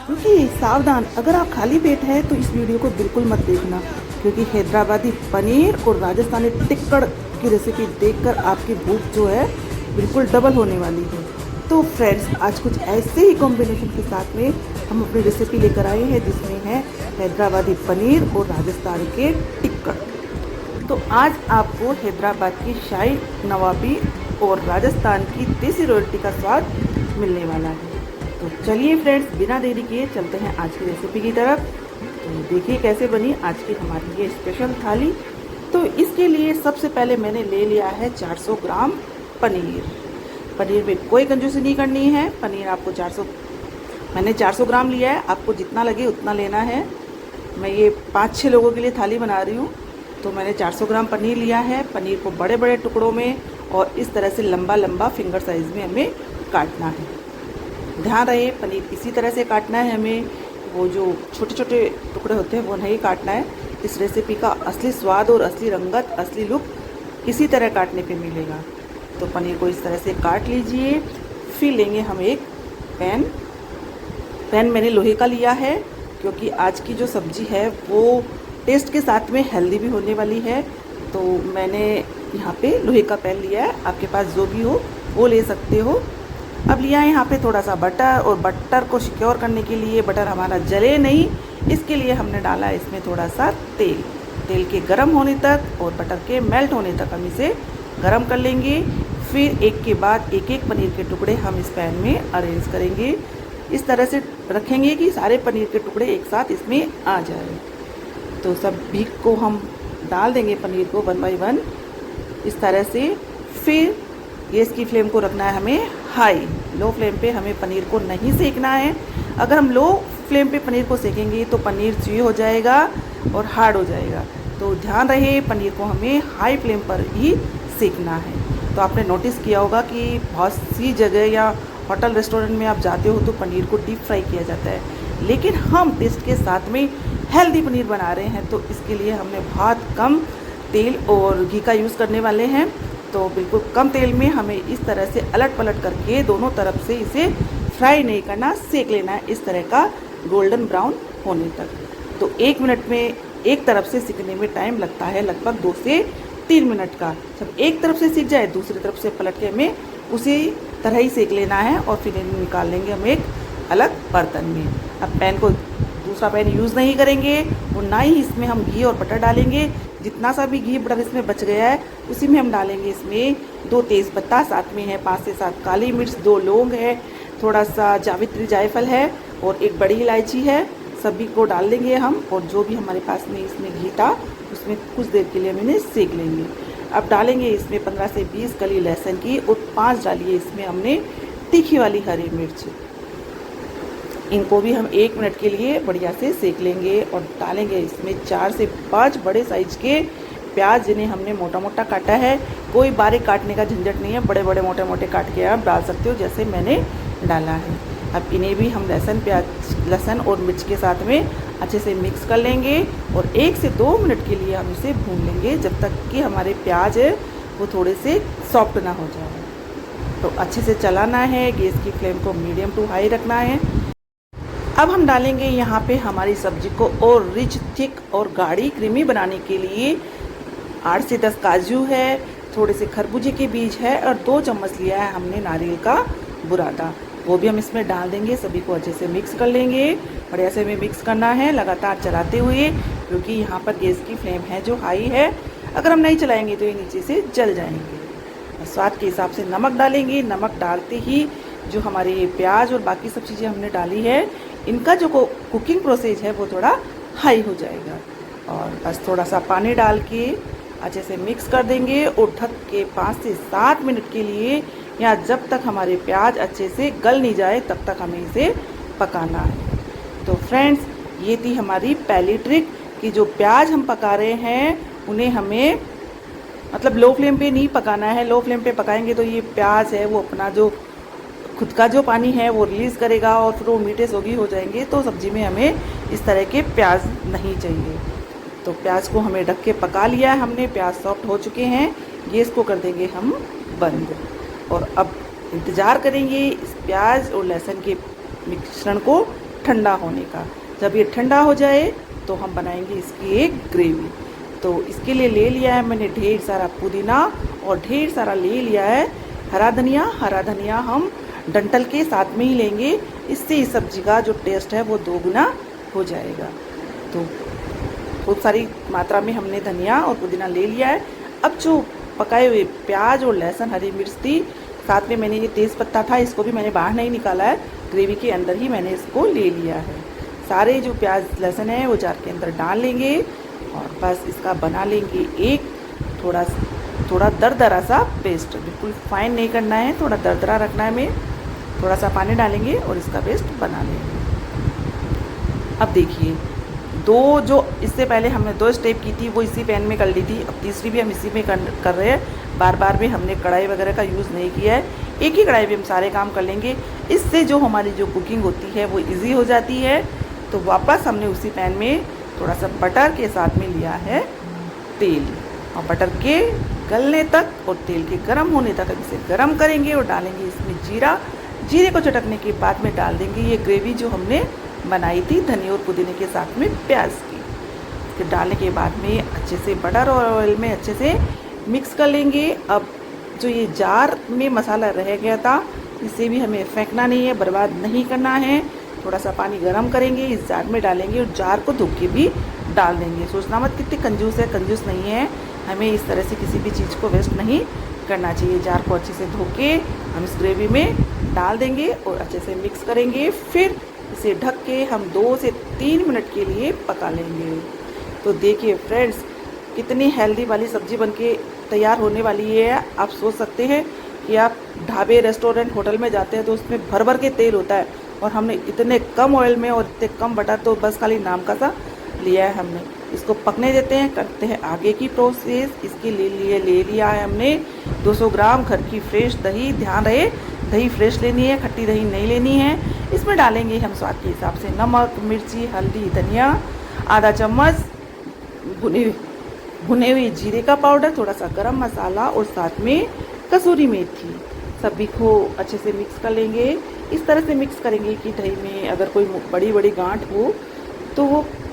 क्योंकि सावधान, अगर आप खाली पेट है तो इस वीडियो को बिल्कुल मत देखना, क्योंकि हैदराबादी पनीर और राजस्थानी टिक्कड़ की रेसिपी देखकर आपकी भूख जो है बिल्कुल डबल होने वाली है। तो फ्रेंड्स, आज कुछ ऐसे ही कॉम्बिनेशन के साथ में हम अपनी रेसिपी लेकर आए हैं जिसमें है हैदराबादी पनीर और राजस्थान के टिक्कड़। तो आज आपको हैदराबाद की शाही नवाबी और राजस्थान की देसी रोटी का स्वाद मिलने वाला है। तो चलिए फ्रेंड्स, बिना देरी किए चलते हैं आज की रेसिपी की तरफ। तो देखिए कैसे बनी आज की हमारी ये स्पेशल थाली। तो इसके लिए सबसे पहले मैंने ले लिया है 400 ग्राम पनीर। पनीर में कोई कंजूसी नहीं करनी है। पनीर आपको मैंने 400 ग्राम लिया है, आपको जितना लगे उतना लेना है। मैं ये 5-6 लोगों के लिए थाली बना रही हूँ, तो मैंने 400 ग्राम पनीर लिया है। पनीर को बड़े बड़े टुकड़ों में और इस तरह से लंबा लंबा फिंगर साइज़ में हमें काटना है। ध्यान रहे, पनीर इसी तरह से काटना है हमें, वो जो छोटे छोटे टुकड़े होते हैं वो नहीं काटना है। इस रेसिपी का असली स्वाद और असली रंगत, असली लुक इसी तरह काटने पे मिलेगा। तो पनीर को इस तरह से काट लीजिए। फिर लेंगे हम एक पैन मैंने लोहे का लिया है, क्योंकि आज की जो सब्ज़ी है वो टेस्ट के साथ में हेल्दी भी होने वाली है। तो मैंने यहाँ पे लोहे का पैन लिया है, आपके पास जो भी हो वो ले सकते हो। अब लिया है यहाँ पे थोड़ा सा बटर, और बटर को सिक्योर करने के लिए, बटर हमारा जले नहीं, इसके लिए हमने डाला है इसमें थोड़ा सा तेल के गर्म होने तक और बटर के मेल्ट होने तक हम इसे गर्म कर लेंगे। फिर एक के बाद एक पनीर के टुकड़े हम इस पैन में अरेंज करेंगे। इस तरह से रखेंगे कि सारे पनीर के टुकड़े एक साथ इसमें आ जाए। तो सभी को हम डाल देंगे पनीर को 1 बाय 1 इस तरह से। फिर गैस की फ्लेम को रखना है हमें हाई। लो फ्लेम पे हमें पनीर को नहीं सेकना है। अगर हम लो फ्लेम पे पनीर को सेकेंगे तो पनीर चुई हो जाएगा और हार्ड हो जाएगा। तो ध्यान रहे, पनीर को हमें हाई फ्लेम पर ही सेकना है। तो आपने नोटिस किया होगा कि बहुत सी जगह या होटल रेस्टोरेंट में आप जाते हो तो पनीर को डीप फ्राई किया जाता है, लेकिन हम टेस्ट के साथ में हेल्दी पनीर बना रहे हैं, तो इसके लिए हमने बहुत कम तेल और घी का यूज़ करने वाले हैं। तो बिल्कुल कम तेल में हमें इस तरह से अलट पलट करके दोनों तरफ से इसे फ्राई नहीं करना, सेक लेना है इस तरह का गोल्डन ब्राउन होने तक। तो 1 मिनट में एक तरफ से सीखने में टाइम लगता है लगभग 2 से 3 मिनट का। जब एक तरफ से सीख जाए दूसरी तरफ से पलट के हमें उसी तरह ही सेक लेना है, और फिर इन्हें निकाल लेंगे हम एक अलग बर्तन में। अब दूसरा पैन यूज़ नहीं करेंगे और ना ही इसमें हम घी और बटर डालेंगे। जितना सा भी घी बटर इसमें बच गया है उसी में हम डालेंगे इसमें 2 तेज़पत्ता, साथ में है 5 से 7 काली मिर्च, 2 लौंग है, थोड़ा सा जावित्री जायफल है और एक बड़ी इलायची है। सभी को डाल देंगे हम, और जो भी हमारे पास में इसमें घी था उसमें कुछ देर के लिए हम इन्हें सेक लेंगे। अब डालेंगे इसमें 15 से 20 कली लहसुन की, और 5 डालिए इसमें हमने तीखी वाली हरी मिर्च। इनको भी हम 1 मिनट के लिए बढ़िया से सेक लेंगे, और डालेंगे इसमें 4 से 5 बड़े साइज के प्याज, जिन्हें हमने मोटा मोटा काटा है। कोई बारीक काटने का झंझट नहीं है, बड़े बड़े मोटे मोटे काट के आप डाल सकते हो जैसे मैंने डाला है। अब इन्हें भी हम लहसुन और मिर्च के साथ में अच्छे से मिक्स कर लेंगे, और 1 से 2 मिनट के लिए हम इसे भून लेंगे जब तक कि हमारे प्याज है वो थोड़े से सॉफ्ट ना हो जाए। तो अच्छे से चलाना है, गैस की फ्लेम को मीडियम टू हाई रखना है। अब हम डालेंगे यहाँ पे हमारी सब्जी को और रिच, थिक और गाढ़ी क्रीमी बनाने के लिए 8 से 10 काजू है, थोड़े से खरबूजे के बीज है, और 2 चम्मच लिया है हमने नारियल का बुरादा, वो भी हम इसमें डाल देंगे। सभी को अच्छे से मिक्स कर लेंगे। बढ़िया से हमें मिक्स करना है लगातार चलाते हुए, क्योंकि यहाँ पर गैस की फ्लेम है जो हाई है। अगर हम नहीं चलाएंगे तो ये नीचे से जल जाएंगे। स्वाद के हिसाब से नमक डालेंगे। नमक डालते ही जो हमारे ये प्याज और बाकी सब चीज़ें हमने डाली है, इनका जो कुकिंग प्रोसेस है वो थोड़ा हाई हो जाएगा। और बस थोड़ा सा पानी डाल के अच्छे से मिक्स कर देंगे, और ढक के 5 से 7 मिनट के लिए, या जब तक हमारे प्याज अच्छे से गल नहीं जाए तब तक हमें इसे पकाना है। तो फ्रेंड्स, ये थी हमारी पहली ट्रिक कि जो प्याज हम पका रहे हैं उन्हें हमें मतलब लो फ्लेम पे नहीं पकाना है। लो फ्लेम पे पकाएंगे तो ये प्याज है वो अपना जो खुद का जो पानी है वो रिलीज़ करेगा, और फिर वो मीठे सोगी हो जाएंगे। तो सब्ज़ी में हमें इस तरह के प्याज नहीं चाहिए। तो प्याज को हमें ढक के पका लिया है हमने, प्याज सॉफ्ट हो चुके हैं। गैस को कर देंगे हम बंद, और अब इंतज़ार करेंगे इस प्याज और लहसुन के मिश्रण को ठंडा होने का। जब ये ठंडा हो जाए तो हम बनाएंगे इसकी एक ग्रेवी। तो इसके लिए ले लिया है मैंने ढेर सारा पुदीना और ढेर सारा ले लिया है हरा धनिया। हरा धनिया हम डंठल के साथ में ही लेंगे, इससे इस सब्जी का जो टेस्ट है वो दोगुना हो जाएगा। तो बहुत सारी मात्रा में हमने धनिया और पुदीना ले लिया है। अब जो पकाए हुए प्याज और लहसुन हरी मिर्च थी, साथ में मैंने ये तेज़ पत्ता था, इसको भी मैंने बाहर नहीं निकाला है, ग्रेवी के अंदर ही मैंने इसको ले लिया है। सारे जो प्याज लहसुन है वो जार के अंदर डाल लेंगे और बस इसका बना लेंगे एक थोड़ा दरदरा सा पेस्ट। बिल्कुल फाइन नहीं करना है, थोड़ा दरदरा रखना है। हमें थोड़ा सा पानी डालेंगे और इसका पेस्ट बना लेंगे। अब देखिए, जो इससे पहले हमने 2 स्टेप की थी वो इसी पैन में कर ली थी, अब तीसरी भी हम इसी में कर रहे हैं। बार बार भी हमने कढ़ाई वगैरह का यूज़ नहीं किया है, एक ही कढ़ाई में हम सारे काम कर लेंगे। इससे जो हमारी जो कुकिंग होती है वो इजी हो जाती है। तो वापस हमने उसी पैन में थोड़ा सा बटर के साथ में लिया है तेल, और बटर के गलने तक और तेल के गर्म होने तक हम इसे गर्म करेंगे और डालेंगे इसमें जीरा। जीरे को चटकने के बाद में डाल देंगे ये ग्रेवी जो हमने बनाई थी धनिया और पुदीने के साथ में प्याज की। फिर डालने के बाद में अच्छे से बटर और ऑयल में अच्छे से मिक्स कर लेंगे। अब जो ये जार में मसाला रह गया था, इसे भी हमें फेंकना नहीं है, बर्बाद नहीं करना है। थोड़ा सा पानी गर्म करेंगे, इस जार में डालेंगे और जार को धो के भी डाल देंगे। सोचना मत कितने कंजूस है, कंजूस नहीं है। हमें इस तरह से किसी भी चीज़ को वेस्ट नहीं करना चाहिए। जार को अच्छे से धो के हम इस ग्रेवी में डाल देंगे और अच्छे से मिक्स करेंगे। फिर इसे ढक के हम 2 से 3 मिनट के लिए पका लेंगे। तो देखिए फ्रेंड्स, कितनी हेल्दी वाली सब्ज़ी बनके तैयार होने वाली है। आप सोच सकते हैं कि आप ढाबे रेस्टोरेंट होटल में जाते हैं तो उसमें भर भर के तेल होता है, और हमने इतने कम ऑयल में और इतने कम बटर, तो बस खाली नाम का सा लिया है हमने। इसको पकने देते हैं, करते हैं आगे की प्रोसेस। इसके लिए ले लिया है हमने 200 ग्राम घर की फ्रेश दही। ध्यान रहे दही फ्रेश लेनी है, खट्टी दही नहीं लेनी है। इसमें डालेंगे हम स्वाद के हिसाब से नमक, मिर्ची, हल्दी, धनिया, आधा चम्मच भुने हुए जीरे का पाउडर, थोड़ा सा गरम मसाला और साथ में कसूरी मेथी। सभी को अच्छे से मिक्स कर लेंगे। इस तरह से मिक्स करेंगे कि दही में अगर कोई बड़ी बड़ी गांठ हो तो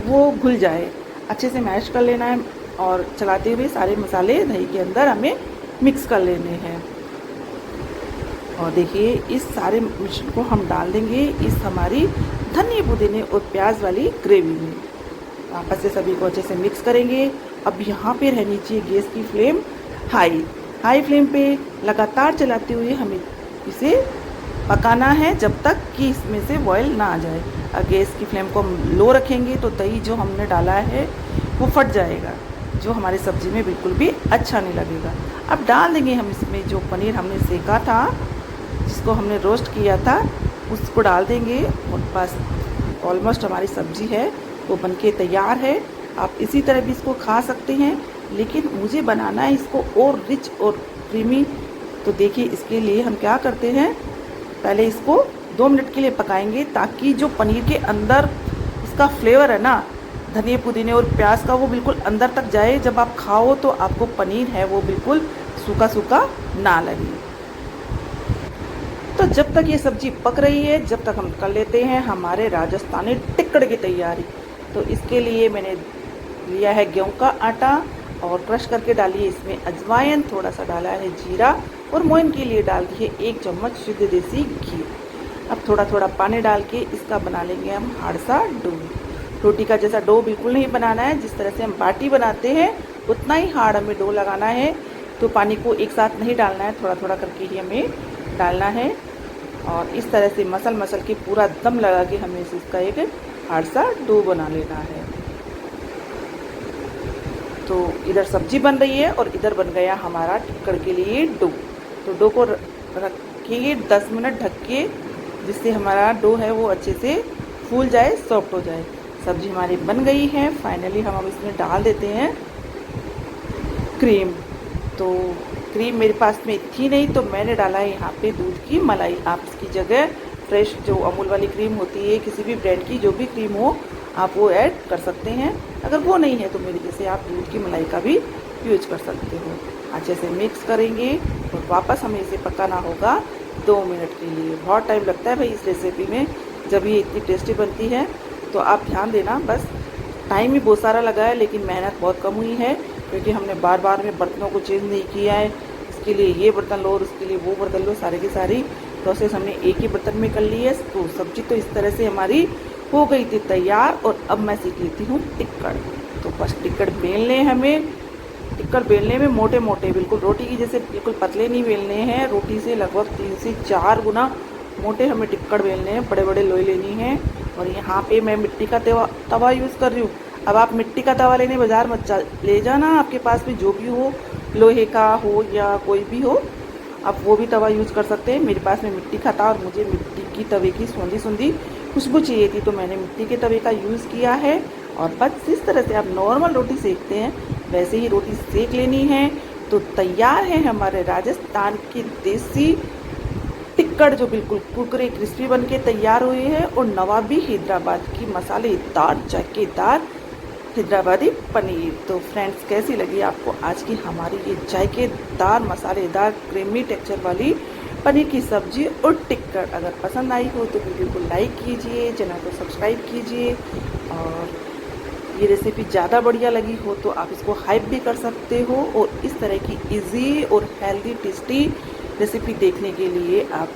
वो घुल जाए। अच्छे से मैश कर लेना है और चलाते हुए सारे मसाले दही के अंदर हमें मिक्स कर लेने हैं। और देखिए, इस सारे मिश्रण को हम डाल देंगे इस हमारी धनिया पुदीने और प्याज वाली ग्रेवी में। वापस से सभी को अच्छे से मिक्स करेंगे। अब यहाँ पे रहनी चाहिए गैस की फ्लेम हाई फ्लेम पे लगातार चलाते हुए हमें इसे पकाना है जब तक कि इसमें से बॉयल ना आ जाए। अगर गैस की फ्लेम को हम लो रखेंगे तो दही जो हमने डाला है वो फट जाएगा, जो हमारी सब्ज़ी में बिल्कुल भी अच्छा नहीं लगेगा। अब डाल देंगे हम इसमें जो पनीर हमने सेका था, जिसको हमने रोस्ट किया था, उसको डाल देंगे और बस ऑलमोस्ट हमारी सब्ज़ी है वो बनके तैयार है। आप इसी तरह भी इसको खा सकते हैं, लेकिन मुझे बनाना है इसको और रिच और क्रीमी। तो देखिए, इसके लिए हम क्या करते हैं, पहले इसको 2 मिनट के लिए पकाएंगे ताकि जो पनीर के अंदर इसका फ्लेवर है ना, धनिया पुदीने और प्याज का, वो बिल्कुल अंदर तक जाए। जब आप खाओ तो आपको पनीर है वो बिल्कुल सूखा सूखा ना लगे। तो जब तक ये सब्ज़ी पक रही है, जब तक हम कर लेते हैं हमारे राजस्थानी टिक्कड़ की तैयारी। तो इसके लिए मैंने लिया है गेहूं का आटा और क्रश करके डाली है इसमें अजवाइन, थोड़ा सा डाला है जीरा और मोइन के लिए डाल दी है 1 चम्मच शुद्ध देसी घी। अब थोड़ा थोड़ा पानी डाल के इसका बना लेंगे हम हार्ड सा डो। रोटी का जैसा डो बिल्कुल नहीं बनाना है, जिस तरह से हम बाटी बनाते हैं उतना ही हार्ड हमें डो लगाना है। तो पानी को एक साथ नहीं डालना है, थोड़ा थोड़ा करके ही हमें डालना है। और इस तरह से मसल के पूरा दम लगा के हमें इसका एक हार्ड सा डो बना लेना है। तो इधर सब्जी बन रही है और इधर बन गया हमारा टिक्कड़ के लिए डो। तो डो को रखेंगे 10 मिनट ढक के, जिससे हमारा डो है वो अच्छे से फूल जाए, सॉफ्ट हो जाए। सब्जी हमारी बन गई है। फाइनली हम अब इसमें डाल देते हैं क्रीम। तो क्रीम मेरे पास में थी नहीं, तो मैंने डाला है यहाँ पे दूध की मलाई। आप इसकी जगह फ्रेश जो अमूल वाली क्रीम होती है, किसी भी ब्रांड की जो भी क्रीम हो, आप वो ऐड कर सकते हैं। अगर वो नहीं है तो मेरी जैसे आप दूध की मलाई का भी यूज कर सकते हो। अच्छे से मिक्स करेंगे और वापस हमें इसे पकाना होगा 2 मिनट के लिए। बहुत टाइम लगता है भाई इस रेसिपी में, जब ये इतनी टेस्टी बनती है। तो आप ध्यान देना, बस टाइम भी बहुत सारा लगा है लेकिन मेहनत बहुत कम हुई है, क्योंकि हमने बार बार में बर्तनों को चेंज नहीं किया है। इसके लिए ये बर्तन लो और उसके लिए वो बर्तन लो, सारी की सारी प्रोसेस हमने एक ही बर्तन में कर ली है। तो सब्जी तो इस तरह से हमारी हो गई थी तैयार। और अब मैं सीख लेती हूँ टिक्कड़। तो बस टिक्कड़ बेलने हमें, टिक्कड़ बेलने में मोटे मोटे, बिल्कुल रोटी की जैसे बिल्कुल पतले नहीं बेलने हैं, रोटी से लगभग 3 से 4 गुना मोटे हमें टिक्कड़ बेलने हैं, बड़े बड़े लोई लेनी है। और यहाँ पे मैं मिट्टी का तवा यूज़ कर रही हूँ। अब आप मिट्टी का तवा लेने बाज़ार मत ले जाना, आपके पास भी जो भी हो, लोहे का हो या कोई भी हो, आप वो भी तवा यूज़ कर सकते हैं। मेरे पास में मिट्टी का था और मुझे मिट्टी की तवे की सूंधी सूंधी खुशबू चाहिए थी, तो मैंने मिट्टी के तवे का यूज़ किया है। और बस जिस तरह से आप नॉर्मल रोटी सेकते हैं वैसे ही रोटी सेक लेनी है। तो तैयार है हमारे राजस्थान की देसी टिक्कड़, जो बिल्कुल कुरकुरे क्रिस्पी बन के तैयार हुए हैं। और नवाबी हैदराबाद की मसालेदार जायकेदार हैदराबादी पनीर। तो फ्रेंड्स, कैसी लगी आपको आज की हमारी ये जायकेदार मसालेदार क्रीमी टेक्सचर वाली पनीर की सब्जी और टिक्कड़? अगर पसंद आई हो तो वीडियो को लाइक कीजिए, चैनल को सब्सक्राइब कीजिए। और ये रेसिपी ज़्यादा बढ़िया लगी हो तो आप इसको हाइप भी कर सकते हो। और इस तरह की इजी और हेल्दी टेस्टी रेसिपी देखने के लिए आप